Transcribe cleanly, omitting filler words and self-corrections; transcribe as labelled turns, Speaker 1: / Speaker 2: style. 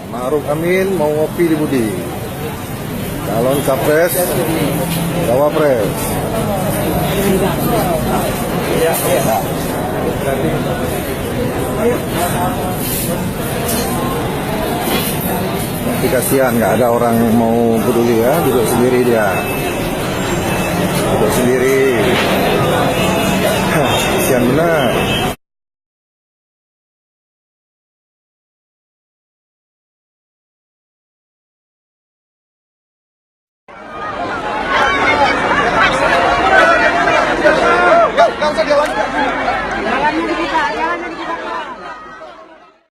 Speaker 1: Ma'ruf Amin mau ngopi di Budi. Calon capres, cawapres. Tapi kasihan nggak ada orang yang mau peduli ya, duduk sendiri dia. Duduk sendiri. Kasihan benar.